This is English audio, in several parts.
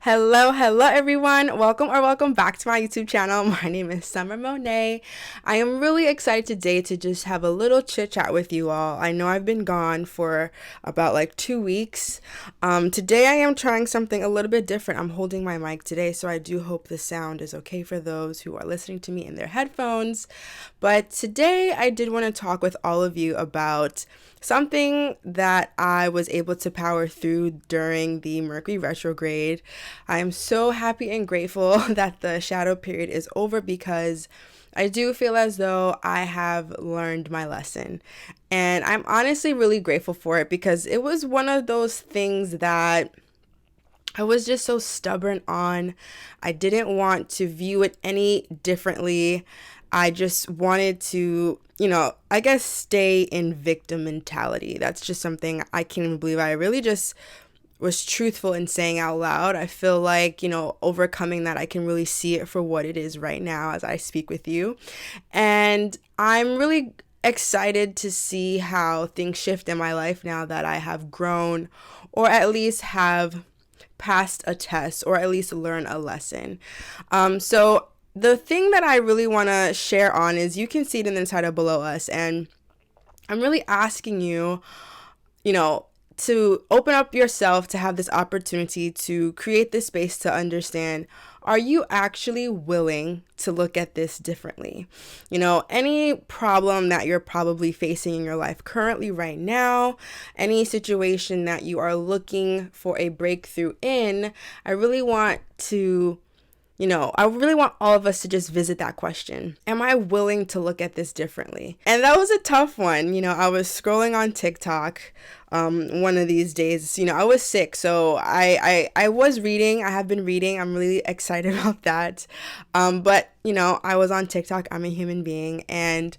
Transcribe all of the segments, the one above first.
Hello everyone. Welcome back to my YouTube channel. My name is Summer Monae. I am really excited today to just have a little chit chat with you all. I know I've been gone for about like 2 weeks. Today I am trying something a little bit different. I'm holding my mic today, so I do hope the sound is okay for those who are listening to me in their headphones. But today I did want to talk with all of you about something that I was able to power through during the Mercury retrograde. I am so happy and grateful that the shadow period is over because I do feel as though I have learned my lesson. And I'm honestly really grateful for it because it was one of those things that I was just so stubborn on. I didn't want to view it any differently. I just wanted to, I guess stay in victim mentality. That's just something I can't even believe I really just was truthful in saying out loud. I feel like, overcoming that, I can really see it for what it is right now as I speak with you. And I'm really excited to see how things shift in my life now that I have grown, or at least have passed a test, or at least learn a lesson. So the thing that I really want to share on is, you can see it in the title below us, and I'm really asking you, to open up yourself to have this opportunity to create this space to understand, are you actually willing to look at this differently? Any problem that you're probably facing in your life currently right now, any situation that you are looking for a breakthrough in, I really want all of us to just visit that question. Am I willing to look at this differently? And that was a tough one. I was scrolling on TikTok one of these days. I was sick, so I was reading. I have been reading. I'm really excited about that. But I was on TikTok. I'm a human being, and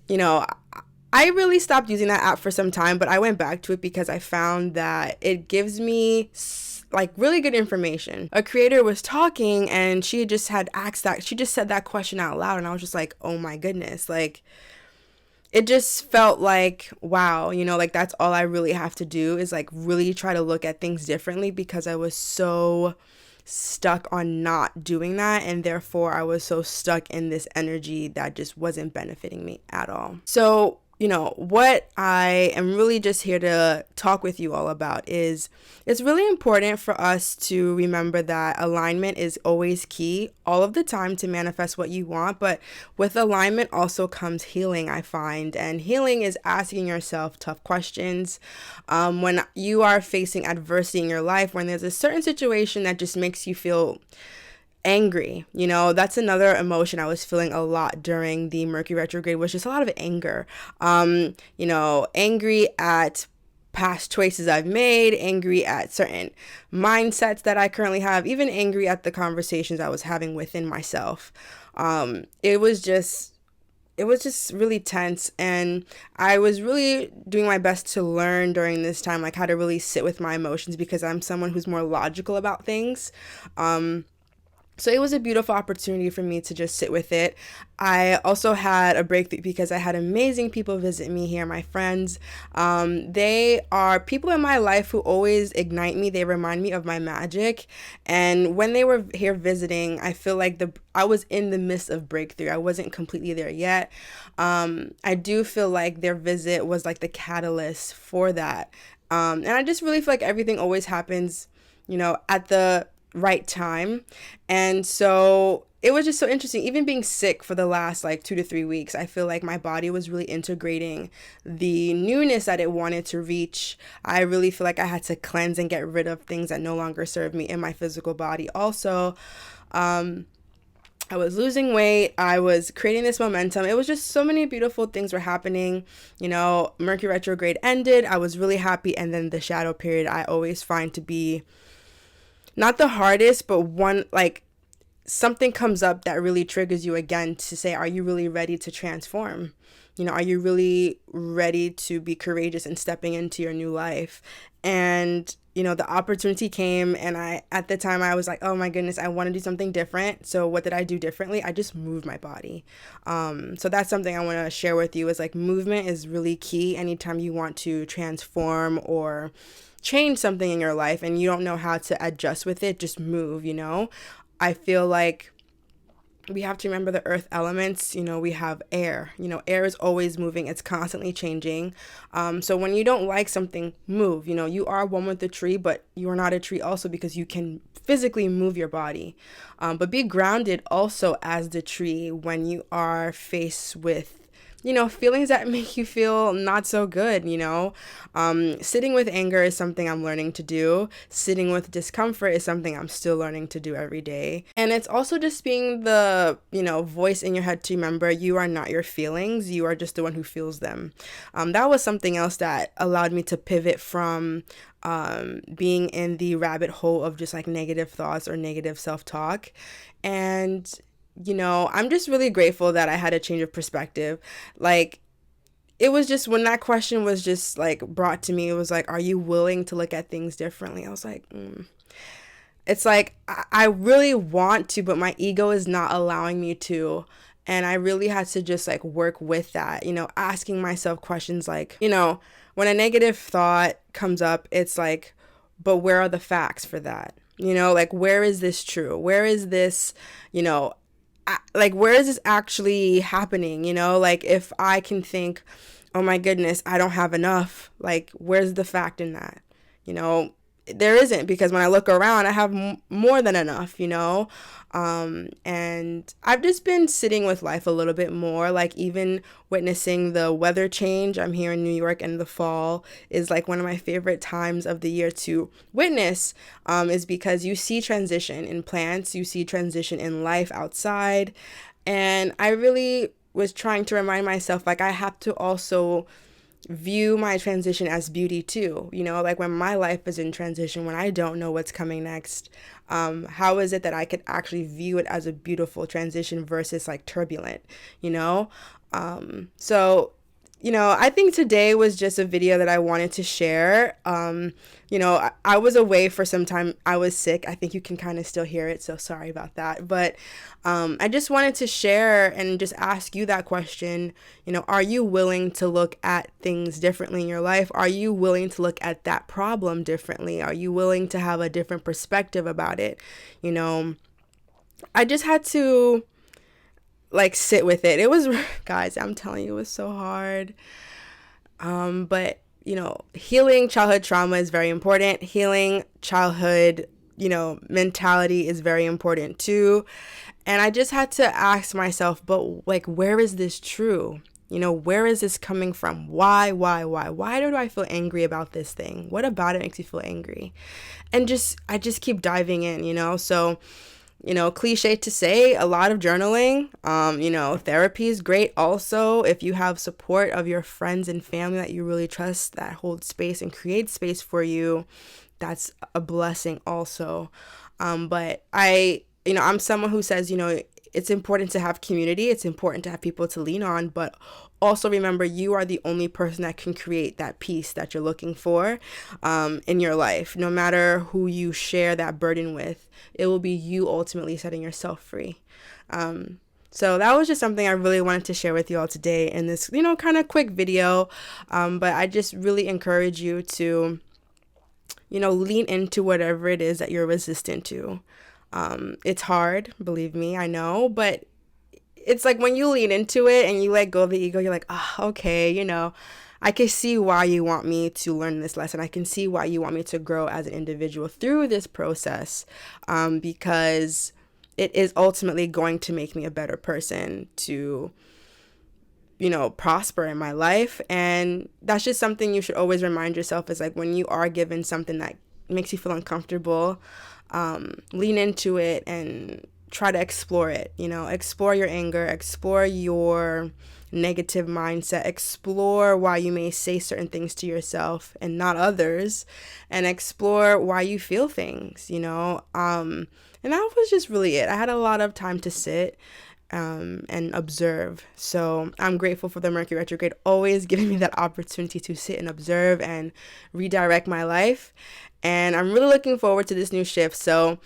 I really stopped using that app for some time, but I went back to it because I found that it gives me like really good information. A creator was talking, and she just said that question out loud, and I was just like, oh my goodness, like it just felt like, wow, like that's all I really have to do is like really try to look at things differently, because I was so stuck on not doing that, and therefore I was so stuck in this energy that just wasn't benefiting me at all. So what I am really just here to talk with you all about is, it's really important for us to remember that alignment is always key all of the time to manifest what you want. But with alignment also comes healing, I find. And healing is asking yourself tough questions. When you are facing adversity in your life, when there's a certain situation that just makes you feel angry, that's another emotion I was feeling a lot during the Mercury retrograde, was just a lot of anger. Angry at past choices I've made, angry at certain mindsets that I currently have, even angry at the conversations I was having within myself. It was just really tense, and I was really doing my best to learn during this time, like how to really sit with my emotions, because I'm someone who's more logical about things. So it was a beautiful opportunity for me to just sit with it. I also had a breakthrough because I had amazing people visit me here, my friends. They are people in my life who always ignite me. They remind me of my magic. And when they were here visiting, I feel like I was in the midst of breakthrough. I wasn't completely there yet. I do feel like their visit was like the catalyst for that. And I just really feel like everything always happens, at the right time. And so it was just so interesting. Even being sick for the last like 2 to 3 weeks, I feel like my body was really integrating the newness that it wanted to reach. I really feel like I had to cleanse and get rid of things that no longer served me in my physical body. Also, I was losing weight. I was creating this momentum. It was just so many beautiful things were happening. Mercury retrograde ended. I was really happy. And then the shadow period, I always find to be not the hardest, but one, like, something comes up that really triggers you again to say, are you really ready to transform? Are you really ready to be courageous and stepping into your new life? And, the opportunity came, and at the time I was like, oh my goodness, I want to do something different. So what did I do differently? I just moved my body. So that's something I want to share with you, is like movement is really key anytime you want to transform or change something in your life and you don't know how to adjust with it, just move, I feel like we have to remember the earth elements. We have air. Air is always moving. It's constantly changing. So when you don't like something, move. You are one with the tree, but you are not a tree also because you can physically move your body. But be grounded also as the tree when you are faced with feelings that make you feel not so good. Sitting with anger is something I'm learning to do. Sitting with discomfort is something I'm still learning to do every day. And it's also just being the, voice in your head to remember you are not your feelings. You are just the one who feels them. That was something else that allowed me to pivot from being in the rabbit hole of just like negative thoughts or negative self-talk. And I'm just really grateful that I had a change of perspective. Like, it was just when that question was just like brought to me, it was like, are you willing to look at things differently? I was like, It's like, I really want to, but my ego is not allowing me to. And I really had to just like work with that, asking myself questions like, when a negative thought comes up, it's like, but where are the facts for that? Like, where is this true? Where is this, like, where is this actually happening? Like, if I can think, oh my goodness, I don't have enough, like, where's the fact in that? There isn't, because when I look around, I have more than enough, and I've just been sitting with life a little bit more, like even witnessing the weather change. I'm here in New York, and the fall is like one of my favorite times of the year to witness, is because you see transition in plants, you see transition in life outside. And I really was trying to remind myself, like, I have to also view my transition as beauty too. Like when my life is in transition, when I don't know what's coming next, how is it that I could actually view it as a beautiful transition versus like turbulent, so I think today was just a video that I wanted to share. I was away for some time. I was sick. I think you can kind of still hear it, so sorry about that. But I just wanted to share and just ask you that question. Are you willing to look at things differently in your life? Are you willing to look at that problem differently? Are you willing to have a different perspective about it? I just had to like sit with it. It was, guys, I'm telling you, it was so hard. But healing childhood trauma is very important. Healing childhood, mentality is very important too. And I just had to ask myself, but like, where is this true? Where is this coming from? Why do I feel angry about this thing? What about it makes me feel angry? And I just keep diving in, so cliche to say, a lot of journaling, therapy is great. Also, if you have support of your friends and family that you really trust, that hold space and create space for you, that's a blessing also. But I'm someone who says, it's important to have community. It's important to have people to lean on, but also remember, you are the only person that can create that peace that you're looking for in your life. No matter who you share that burden with, it will be you ultimately setting yourself free. So that was just something I really wanted to share with you all today in this, kind of quick video. But I just really encourage you to, lean into whatever it is that you're resistant to. It's hard, believe me, I know, but it's like when you lean into it and you let go of the ego, you're like, okay, I can see why you want me to learn this lesson. I can see why you want me to grow as an individual through this process, because it is ultimately going to make me a better person to, prosper in my life. And that's just something you should always remind yourself, is like when you are given something that makes you feel uncomfortable, lean into it and try to explore it. Explore your anger, explore your negative mindset, explore why you may say certain things to yourself and not others, and explore why you feel things, and that was just really it. I had a lot of time to sit and observe. So I'm grateful for the Mercury retrograde always giving me that opportunity to sit and observe and redirect my life. And I'm really looking forward to this new shift. So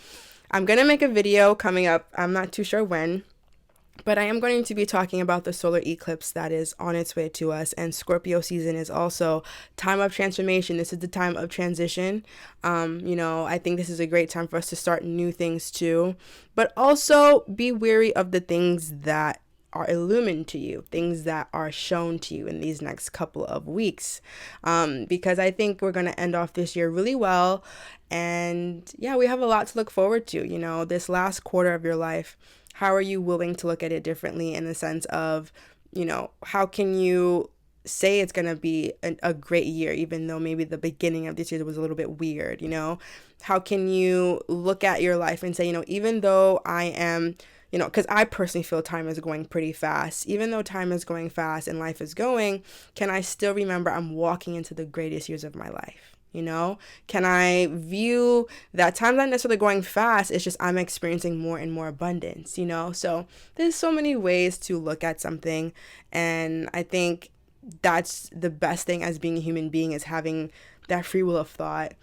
I'm going to make a video coming up. I'm not too sure when, But I am going to be talking about the solar eclipse that is on its way to us. And Scorpio season is also time of transformation. This is the time of transition. I think this is a great time for us to start new things too. But also be wary of the things that are illumined to you, things that are shown to you in these next couple of weeks. Because I think we're going to end off this year really well. And yeah, we have a lot to look forward to. This last quarter of your life, how are you willing to look at it differently in the sense of, how can you say it's going to be a great year, even though maybe the beginning of this year was a little bit weird, How can you look at your life and say, even though I am, because I personally feel time is going pretty fast. Even though time is going fast and life is going, can I still remember I'm walking into the greatest years of my life? Can I view that time's not necessarily going fast, it's just I'm experiencing more and more abundance, So there's so many ways to look at something, and I think that's the best thing as being a human being, is having that free will of thought.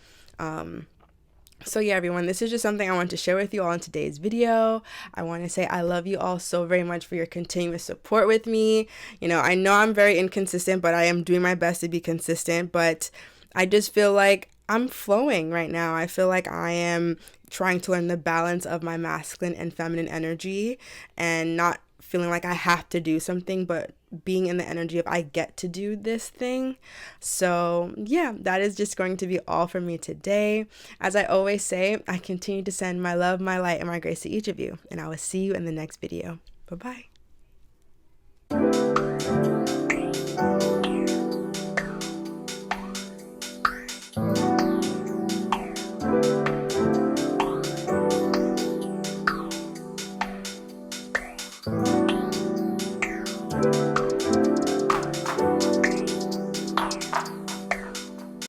So yeah, everyone, this is just something I want to share with you all in today's video. I want to say I love you all so very much for your continuous support with me. I know I'm very inconsistent, but I am doing my best to be consistent, but I just feel like I'm flowing right now. I feel like I am trying to learn the balance of my masculine and feminine energy, and not feeling like I have to do something, but being in the energy of I get to do this thing. So yeah, that is just going to be all for me today. As I always say, I continue to send my love, my light, and my grace to each of you, and I will see you in the next video. Bye-bye.